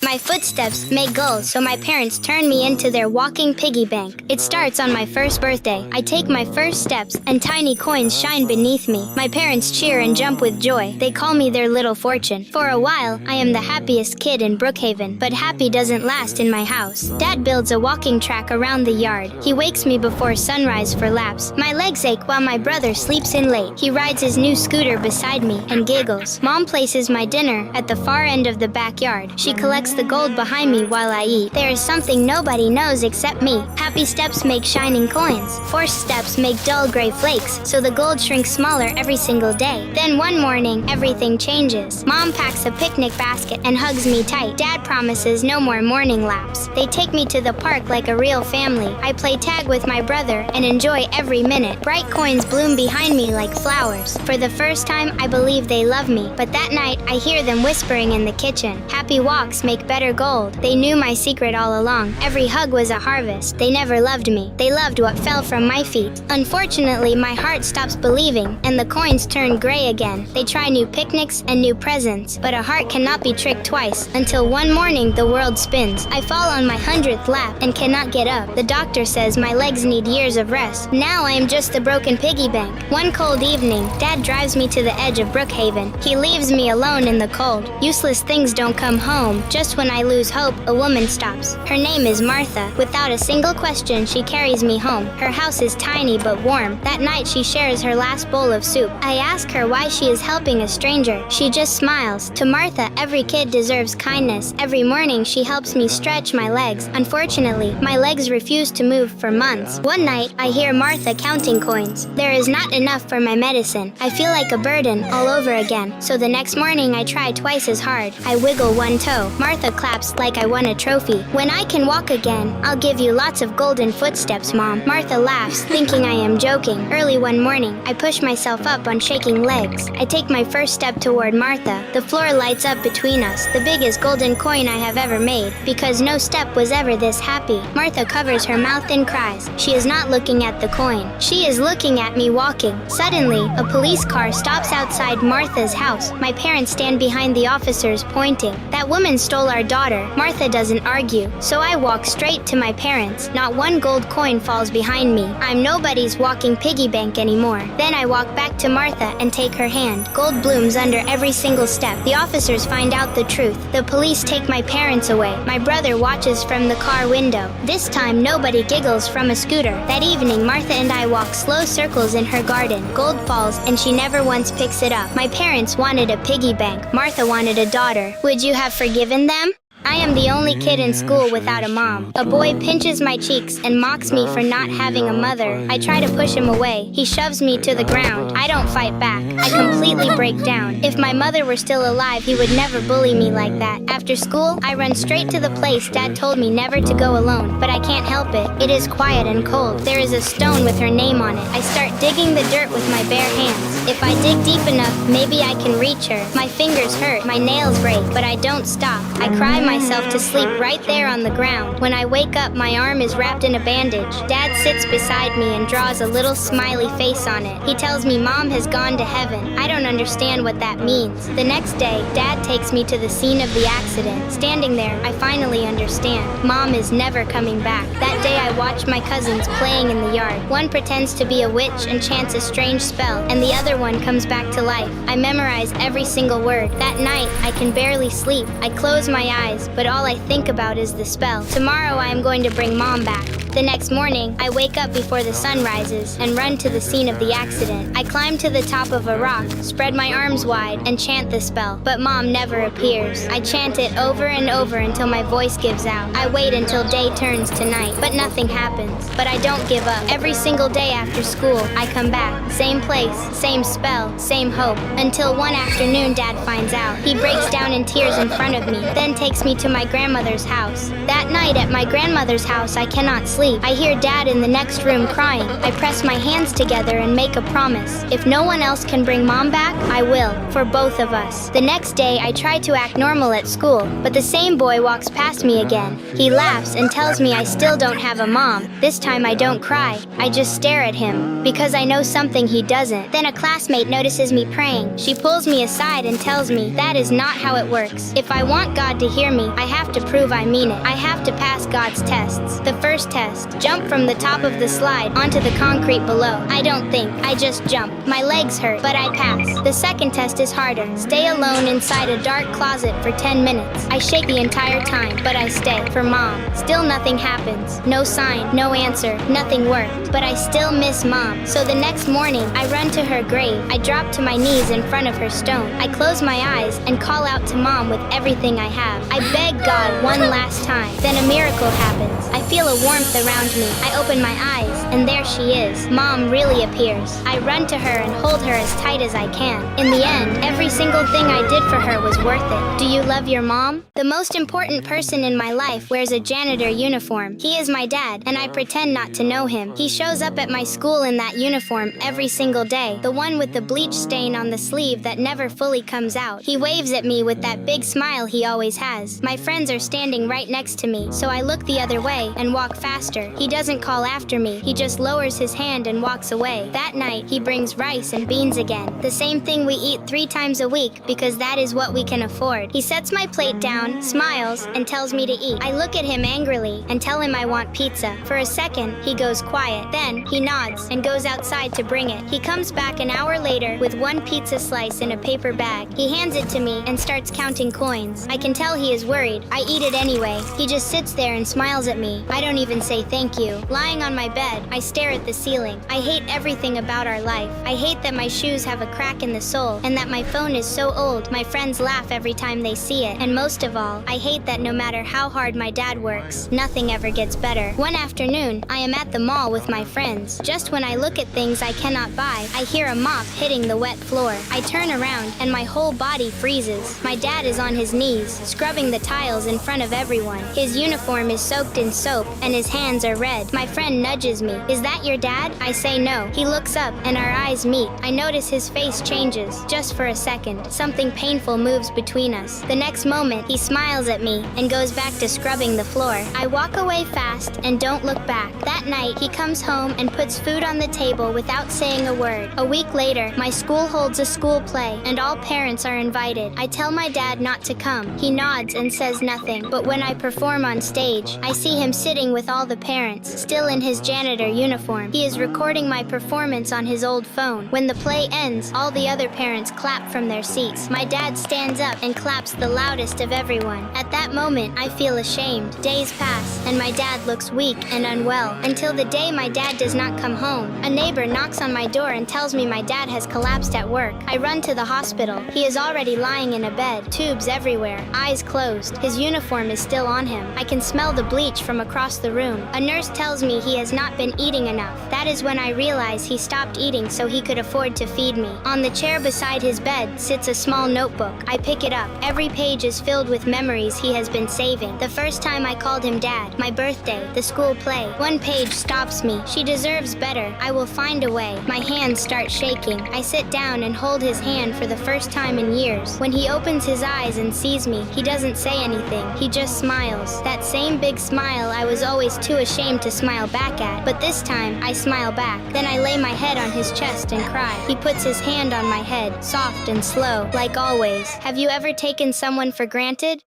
My footsteps make goals, so my parents turn me into their walking piggy bank. It starts on my first birthday. I take my first steps, and tiny coins shine beneath me. My parents cheer and jump with joy. They call me their little fortune. For a while, I am the happiest kid in Brookhaven, but happy doesn't last in my house. Dad builds a walking track around the yard. He wakes me before sunrise for laps. My legs ache while my brother sleeps in late. He rides his new scooter beside me and giggles. Mom places my dinner at the far end of the backyard. She collects the gold behind me while I eat. There is something nobody knows except me. Happy steps make shining coins. Forced steps make dull gray flakes, so the gold shrinks smaller every single day. Then one morning, everything changes. Mom packs a picnic basket and hugs me tight. Dad promises no more morning laps. They take me to the park like a real family. I play tag with my brother and enjoy every minute. Bright coins bloom behind me like flowers. For the first time, I believe they love me. But that night, I hear them whispering in the kitchen. Happy walks make better gold. They knew my secret all along. Every hug was a harvest. They never loved me. They loved what fell from my feet. Unfortunately, my heart stops believing, and the coins turn gray again. They try new picnics and new presents, but a heart cannot be tricked twice. Until one morning, the world spins. I fall on my 100th lap and cannot get up. The doctor says my legs need years of rest. Now I am just a broken piggy bank. One cold evening, Dad drives me to the edge of Brookhaven. He leaves me alone in the cold. Useless things don't come home. Just when I lose hope, a woman stops. Her name is Martha. Without a single question, she carries me home. Her house is tiny but warm. That night, she shares her last bowl of soup. I ask her why she is helping a stranger. She just smiles. To Martha, every kid deserves kindness. Every morning, she helps me stretch my legs. Unfortunately, my legs refuse to move for months. One night, I hear Martha counting coins. There is not enough for my medicine. I feel like a burden all over again. So the next morning, I try twice as hard. I wiggle one toe. Martha claps like I won a trophy. When I can walk again, I'll give you lots of golden footsteps, Mom. Martha laughs, thinking I am joking. Early one morning, I push myself up on shaking legs. I take my first step toward Martha. The floor lights up between us, the biggest golden coin I have ever made, because no step was ever this happy. Martha covers her mouth and cries. She is not looking at the coin. She is looking at me walking. Suddenly, a police car stops outside Martha's house. My parents stand behind the officers pointing. That woman stole our daughter. Martha doesn't argue, so I walk straight to my parents. Not one gold coin falls behind me. I'm nobody's walking piggy bank anymore. Then I walk back to Martha and take her hand. Gold blooms under every single step. The officers find out the truth. The police take my parents away. My brother watches from the car window. This time, nobody giggles from a scooter. That evening, Martha and I walk slow circles in her garden. Gold falls, and she never once picks it up. My parents wanted a piggy bank. Martha wanted a daughter. Would you have forgiven them? I am the only kid in school without a mom. A boy pinches my cheeks and mocks me for not having a mother. I try to push him away. He shoves me to the ground. I don't fight back. I completely break down. If my mother were still alive, he would never bully me like that. After school, I run straight to the place Dad told me never to go alone, but I can't help it. It is quiet and cold. There is a stone with her name on it. I start digging the dirt with my bare hands. If I dig deep enough, maybe I can reach her. My fingers hurt, my nails break, but I don't stop. I cry myself to sleep right there on the ground. When I wake up, my arm is wrapped in a bandage. Dad sits beside me and draws a little smiley face on it. He tells me Mom has gone to heaven. I don't understand what that means. The next day, Dad takes me to the scene of the accident. Standing there, I finally understand. Mom is never coming back. That day, I watch my cousins playing in the yard. One pretends to be a witch and chants a strange spell, and the other one comes back to life. I memorize every single word. That night, I can barely sleep. I close my eyes, but all I think about is the spell. Tomorrow, I am going to bring Mom back. The next morning, I wake up before the sun rises and run to the scene of the accident. I climb to the top of a rock, spread my arms wide, and chant the spell. But Mom never appears. I chant it over and over until my voice gives out. I wait until day turns to night, but nothing happens. But I don't give up. Every single day after school, I come back. Same place, same spell, same hope. Until one afternoon, Dad finds out. He breaks down in tears in front of me, then takes me to my grandmother's house. That night at my grandmother's house, I cannot sleep. I hear Dad in the next room crying. I press my hands together and make a promise. If no one else can bring Mom back, I will, for both of us. The next day, I try to act normal at school, but the same boy walks past me again. He laughs and tells me I still don't have a mom. This time I don't cry. I just stare at him, because I know something he doesn't. Then a classmate notices me praying. She pulls me aside and tells me that is not how it works. If I want God to hear me, I have to prove I mean it. I have to pass God's tests. The first test, jump from the top of the slide onto the concrete below. I don't think, I just jump. My legs hurt, but I pass. The second test is harder. Stay alone inside a dark closet for 10 minutes. I shake the entire time, but I stay. For Mom. Still nothing happens. No sign, no answer, nothing worked. But I still miss Mom. So the next morning, I run to her grave. I drop to my knees in front of her stone. I close my eyes and call out to Mom with everything I have. I beg God one last time. Then a miracle happens. I feel a warmth around me. I open my eyes, and there she is. Mom really appears. I run to her and hold her as tight as I can. In the end, every single thing I did for her was worth it. Do you love your mom? The most important person in my life wears a janitor uniform. He is my dad, and I pretend not to know him. He shows up at my school in that uniform every single day. The one with the bleach stain on the sleeve that never fully comes out. He waves at me with that big smile he always has. My friends are standing right next to me, so I look the other way and walk faster. He doesn't call after me. He just lowers his hand and walks away. That night, he brings rice and beans again. The same thing we eat 3 times a week because that is what we can afford. He sets my plate down, smiles, and tells me to eat. I look at him angrily and tell him I want pizza. For a second, he goes quiet. Then, he nods and goes outside to bring it. He comes back an hour later with 1 pizza slice in a paper bag. He hands it to me and starts counting coins. I can tell he is worried. I eat it anyway. He just sits there and smiles at me. I don't even say thank you. Lying on my bed, I stare at the ceiling. I hate everything about our life. I hate that my shoes have a crack in the sole and that my phone is so old my friends laugh every time they see it. And most of all, I hate that no matter how hard my dad works, nothing ever gets better. One afternoon, I am at the mall with my friends. Just when I look at things I cannot buy, I hear a mop hitting the wet floor. I turn around and my whole body freezes. My dad is on his knees, scrubbing the tiles in front of everyone. His uniform is soaked in soap and his hands are red. My friend nudges me. Is that your dad? I say no. He looks up and our eyes meet. I notice his face changes, just for a second. Something painful moves between us. The next moment, he smiles at me and goes back to scrubbing the floor. I walk away fast and don't look back. That night, he comes home and puts food on the table without saying a word. A week later, my school holds a school play and all parents are invited. I tell my dad not to come. He nods and says nothing. But when I perform on stage, I see him sitting with all the parents, still in his janitor uniform. He is recording my performance on his old phone. When the play ends, all the other parents clap from their seats. My dad stands up and claps the loudest of everyone. At that moment, I feel ashamed. Days pass, and my dad looks weak and unwell, until the day my dad does not come home. A neighbor knocks on my door and tells me my dad has collapsed at work. I run to the hospital. He is already lying in a bed, tubes everywhere, eyes closed. His uniform is still on him. I can smell the bleach from across the room. A nurse tells me he has not been eating enough. That is when I realize he stopped eating so he could afford to feed me. On the chair beside his bed sits a small notebook. I pick it up. Every page is filled with memories he has been saving. The first time I called him dad, my birthday, the school play. One page stops me. She deserves better. I will find a way. My hands start shaking. I sit down and hold his hand for the first time in years. When he opens his eyes and sees me, he doesn't say anything. He just smiles. That same big smile I was always too ashamed to smile back at. But this time, I smile back. Then I lay my head on his chest and cry. He puts his hand on my head, soft and slow, like always. Have you ever taken someone for granted?